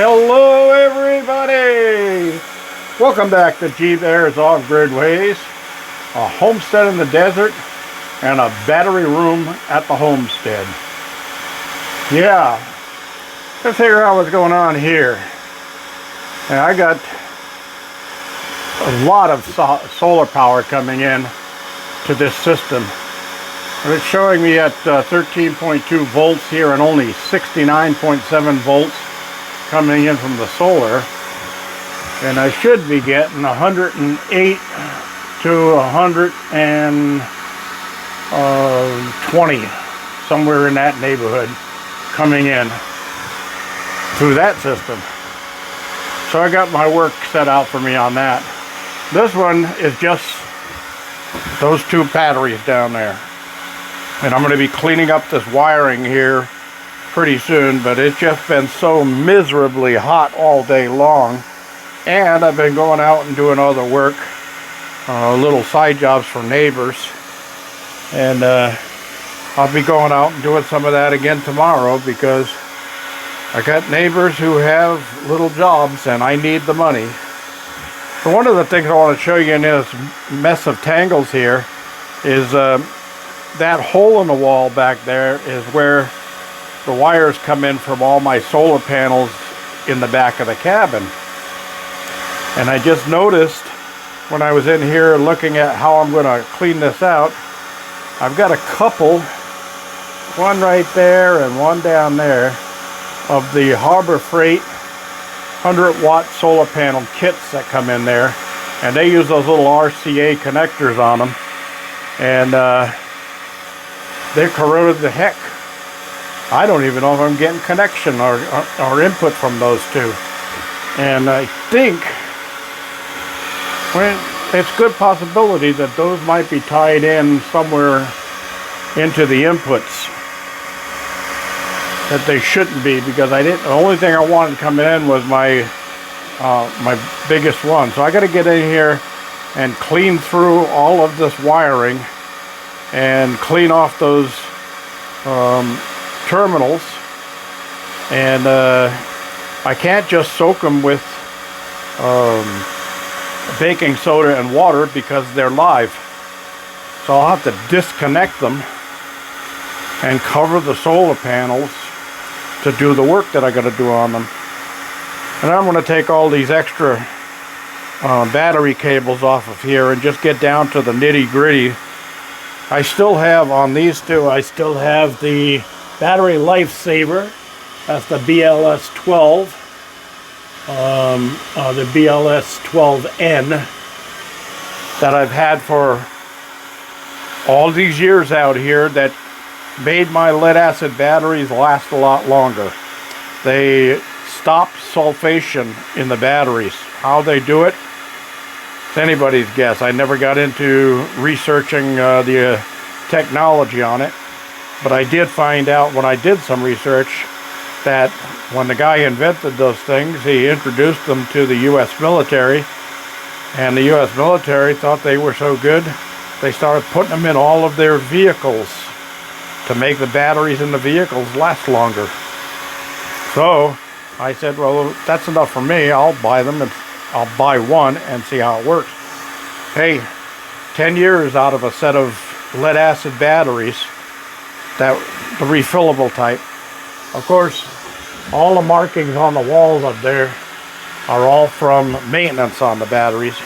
Hello everybody! Welcome back to G Bear's Off-Grid Ways, a homestead in the desert and a battery room at the homestead. Yeah, let's figure out what's going on here. And I got a lot of solar power coming in to this system. And it's showing me at 13.2 volts here and only 69.7 volts coming in from the solar, and I should be getting 108 to 120, somewhere in that neighborhood, coming in through that system. So I got my work set out for me on that. This one is just those two batteries down there, and I'm going to be cleaning up this wiring here pretty soon, but it's just been so miserably hot all day long, and I've been going out and doing other work, little side jobs for neighbors, and I'll be going out and doing some of that again tomorrow because I got neighbors who have little jobs and I need the money. So one of the things I want to show you in this mess of tangles here is that hole in the wall back there is where the wires come in from all my solar panels in the back of the cabin. And I just noticed when I was in here looking at how I'm going to clean this out, I've got a couple, one right there and one down there, of the Harbor Freight 100-watt solar panel kits that come in there, and they use those little RCA connectors on them, and they're corroded the heck. I don't even know if I'm getting connection or input from those two. And I think it's a good possibility that those might be tied in somewhere into the inputs that they shouldn't be, because the only thing I wanted to come in was my biggest one. So I got to get in here and clean through all of this wiring and clean off those terminals, and I can't just soak them with baking soda and water because they're live. So I'll have to disconnect them and cover the solar panels to do the work that I got to do on them. And I'm going to take all these extra battery cables off of here and just get down to the nitty-gritty. I still have on these two, I still have the battery lifesaver. That's the BLS-12, the BLS-12N that I've had for all these years out here, that made my lead acid batteries last a lot longer. They stop sulfation in the batteries. How they do it, it's anybody's guess. I never got into researching the technology on it. But I did find out when I did some research that when the guy invented those things, he introduced them to the U.S. military, and the U.S. military thought they were so good, they started putting them in all of their vehicles to make the batteries in the vehicles last longer. So I said, well, that's enough for me. I'll buy them, and I'll buy one and see how it works. Hey, 10 years out of a set of lead acid batteries, the refillable type. Of course, all the markings on the walls up there are all from maintenance on the batteries.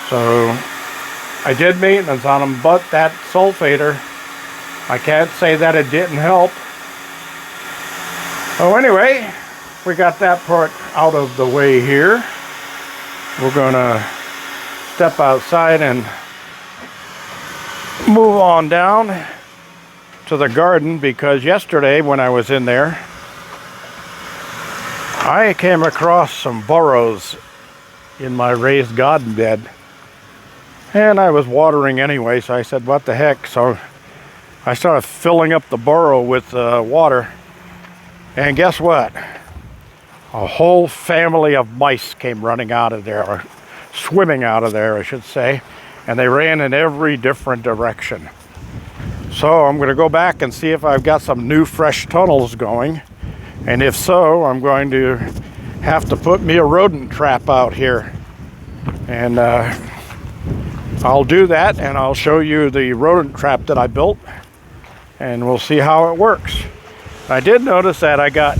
So I did maintenance on them, but that sulfator, I can't say that it didn't help. So anyway, we got that part out of the way here. We're gonna step outside and move on down to the garden, because yesterday when I was in there, I came across some burrows in my raised garden bed, and I was watering anyway, so I said, what the heck? So I started filling up the burrow with water, and guess what? A whole family of mice came running out of there, or swimming out of there, I should say, and they ran in every different direction. So I'm going to go back and see if I've got some new fresh tunnels going, and if so, I'm going to have to put me a rodent trap out here. And I'll do that, and I'll show you the rodent trap that I built, and we'll see how it works. I did notice that I got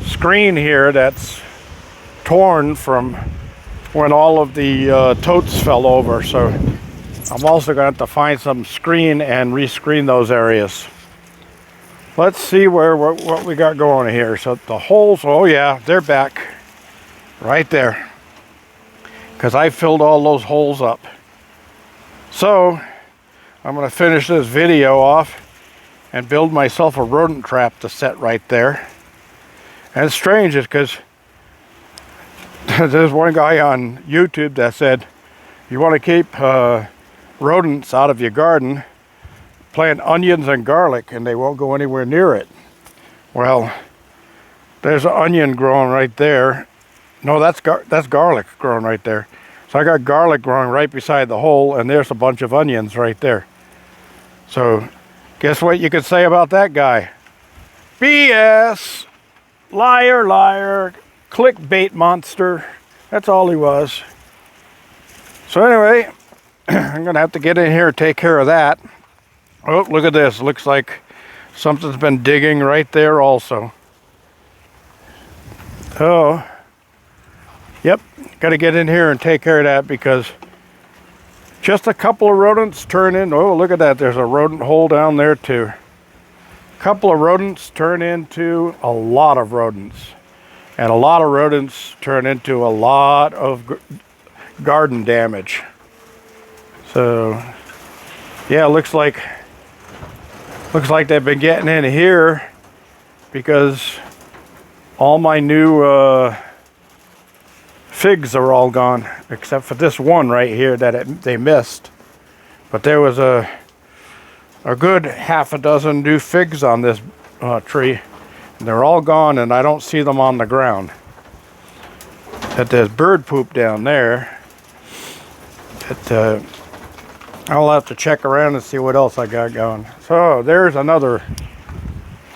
screen here that's torn from when all of the totes fell over, so I'm also going to have to find some screen and rescreen those areas. Let's see what we got going here. So the holes, oh yeah, they're back right there, because I filled all those holes up. So I'm going to finish this video off and build myself a rodent trap to set right there. And it's strange is because there's one guy on YouTube that said, you want to keep rodents out of your garden, plant onions and garlic and they won't go anywhere near it. Well, there's an onion growing right there. No, that's garlic growing right there. So I got garlic growing right beside the hole, and there's a bunch of onions right there. So guess what you could say about that guy? BS, liar, liar, clickbait monster. That's all he was. So anyway, I'm gonna have to get in here and take care of that. Oh, look at this. Looks like something's been digging right there also. Oh, yep, got to get in here and take care of that, because just a couple of rodents turn in. Oh, look at that. There's a rodent hole down there too. A couple of rodents turn into a lot of rodents. And a lot of rodents turn into a lot of garden damage. So, yeah, looks like they've been getting in here because all my new figs are all gone, except for this one right here that they missed. But there was a good half a dozen new figs on this tree. And they're all gone, and I don't see them on the ground. But there's bird poop down there. But I'll have to check around and see what else I got going. So there's another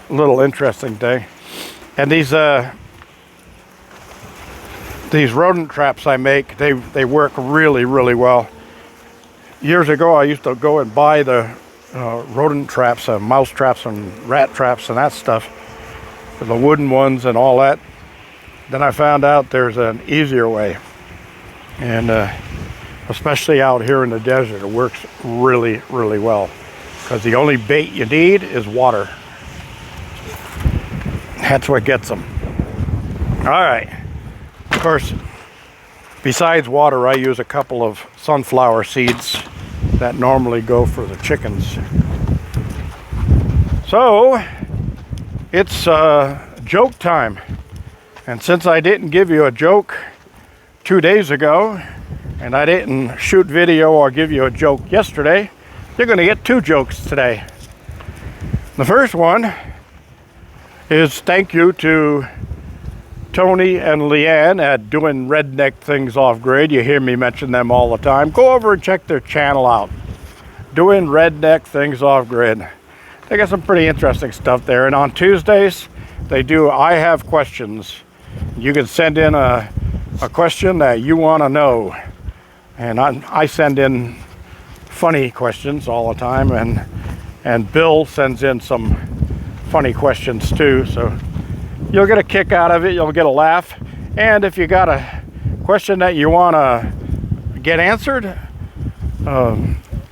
little interesting thing. And these rodent traps I make, they work really, really well. Years ago, I used to go and buy the rodent traps, mouse traps and rat traps and that stuff, the wooden ones and all that. Then I found out there's an easier way. And especially out here in the desert, it works really, really well. Because the only bait you need is water. That's what gets them. All right. Of course, besides water, I use a couple of sunflower seeds that normally go for the chickens. So, it's joke time. And since I didn't give you a joke 2 days ago, and I didn't shoot video or give you a joke yesterday, you're going to get 2 jokes today. The first one is thank you to Tony and Leanne at Doing Redneck Things Off Grid. You hear me mention them all the time. Go over and check their channel out. Doing Redneck Things Off Grid. They got some pretty interesting stuff there. And on Tuesdays, they do I Have Questions. You can send in a question that you want to know. And I send in funny questions all the time. And Bill sends in some funny questions too. So you'll get a kick out of it. You'll get a laugh. And if you got a question that you want to get answered,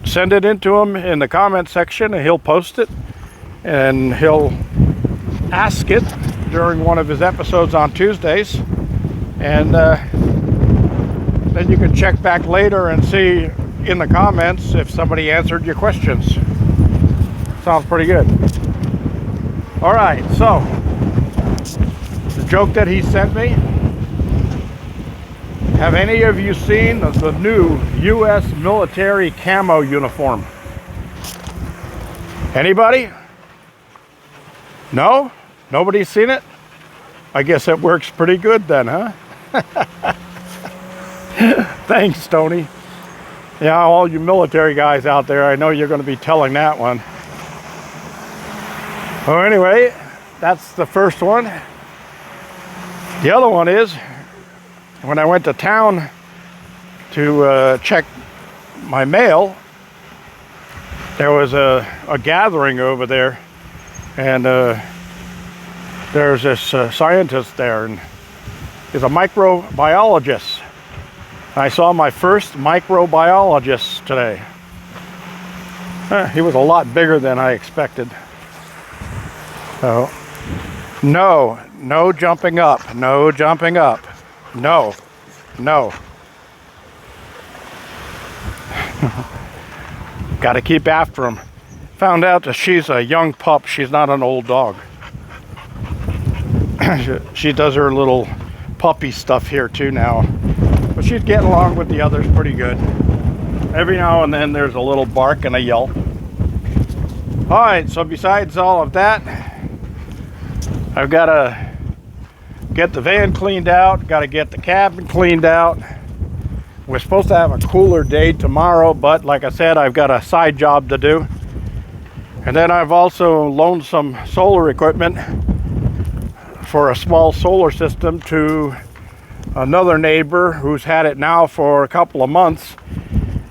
send it into him in the comment section and he'll post it. And he'll ask it during one of his episodes on Tuesdays. And then you can check back later and see in the comments if somebody answered your questions. Sounds pretty good. All right, so the joke that he sent me. Have any of you seen the new U.S. military camo uniform? Anybody? No? Nobody's seen it? I guess it works pretty good then, huh? Thanks, Tony. Yeah, all you military guys out there, I know you're going to be telling that one. Well, anyway, that's the first one. The other one is, when I went to town to check my mail, there was a gathering over there, and there's this scientist there, and he's a microbiologist. I saw my first microbiologist today. He was a lot bigger than I expected. So, no jumping up, no jumping up, no. Got to keep after him. Found out that she's a young pup. She's not an old dog. She does her little puppy stuff here too now. But she's getting along with the others pretty good. Every now and then there's a little bark and a yelp. Alright, so besides all of that, I've got to get the van cleaned out, got to get the cabin cleaned out. We're supposed to have a cooler day tomorrow, but like I said, I've got a side job to do. And then I've also loaned some solar equipment for a small solar system to another neighbor who's had it now for a couple of months,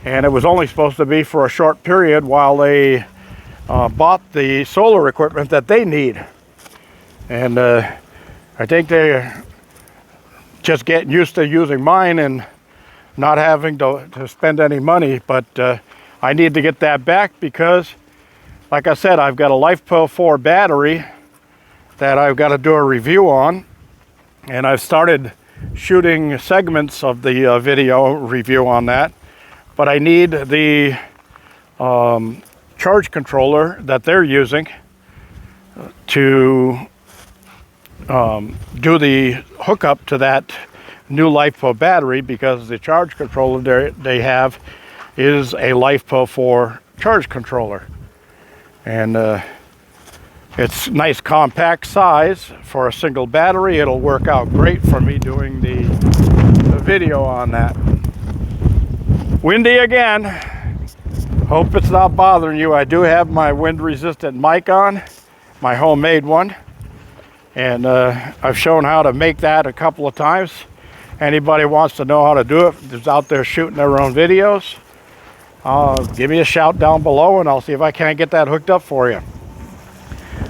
and it was only supposed to be for a short period while they bought the solar equipment that they need. And I think they're just getting used to using mine and not having to spend any money, but I need to get that back because, like I said, I've got a LiFePro4 battery that I've got to do a review on, and I've started shooting segments of the video review on that, but I need the charge controller that they're using to do the hookup to that new LiFePro battery, because the charge controller they have is a LiFePro4 charge controller, and it's nice compact size for a single battery. It'll work out great for me doing the video on that. Windy again. Hope it's not bothering you. I do have my wind resistant mic on, my homemade one, and I've shown how to make that a couple of times. Anybody wants to know how to do it, who's out there shooting their own videos, give me a shout down below and I'll see if I can't get that hooked up for you.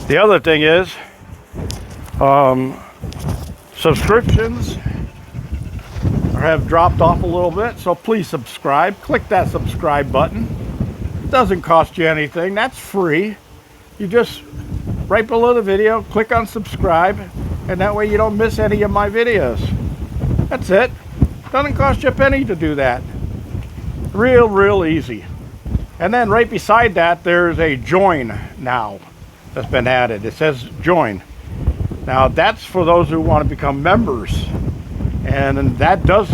The other thing is, subscriptions have dropped off a little bit, so please subscribe. Click that subscribe button. It doesn't cost you anything. That's free. You just, right below the video, click on subscribe, and that way you don't miss any of my videos. That's it. Doesn't cost you a penny to do that. Real easy. And then right beside that, there's a join now that's been added. It says join. Now that's for those who want to become members, and that does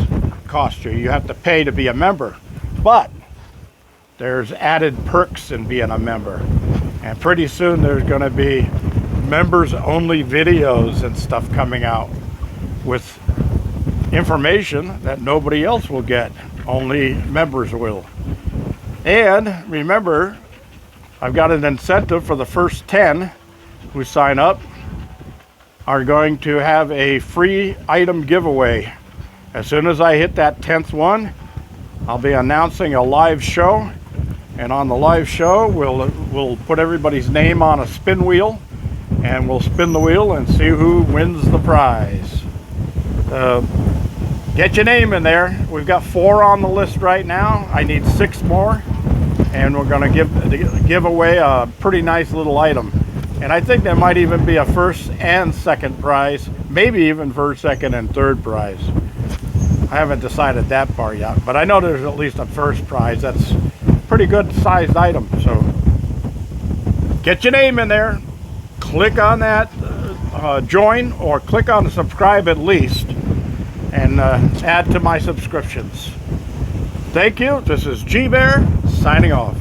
cost you. You have to pay to be a member, but there's added perks in being a member, and pretty soon there's going to be members only videos and stuff coming out with information that nobody else will get. Only members will. And remember, I've got an incentive for the first 10 who sign up are going to have a free item giveaway. As soon as I hit that 10th one, I'll be announcing a live show, and on the live show we'll put everybody's name on a spin wheel, and we'll spin the wheel and see who wins the prize. Get your name in there. We've got 4 on the list right now. I need 6 more, and we're going to give away a pretty nice little item. And I think there might even be a first and second prize, maybe even first, second, and third prize. I haven't decided that far yet, but I know there's at least a first prize. That's a pretty good sized item. So get your name in there, click on that join, or click on the subscribe at least, and add to my subscriptions. Thank you. This is G Bear signing off.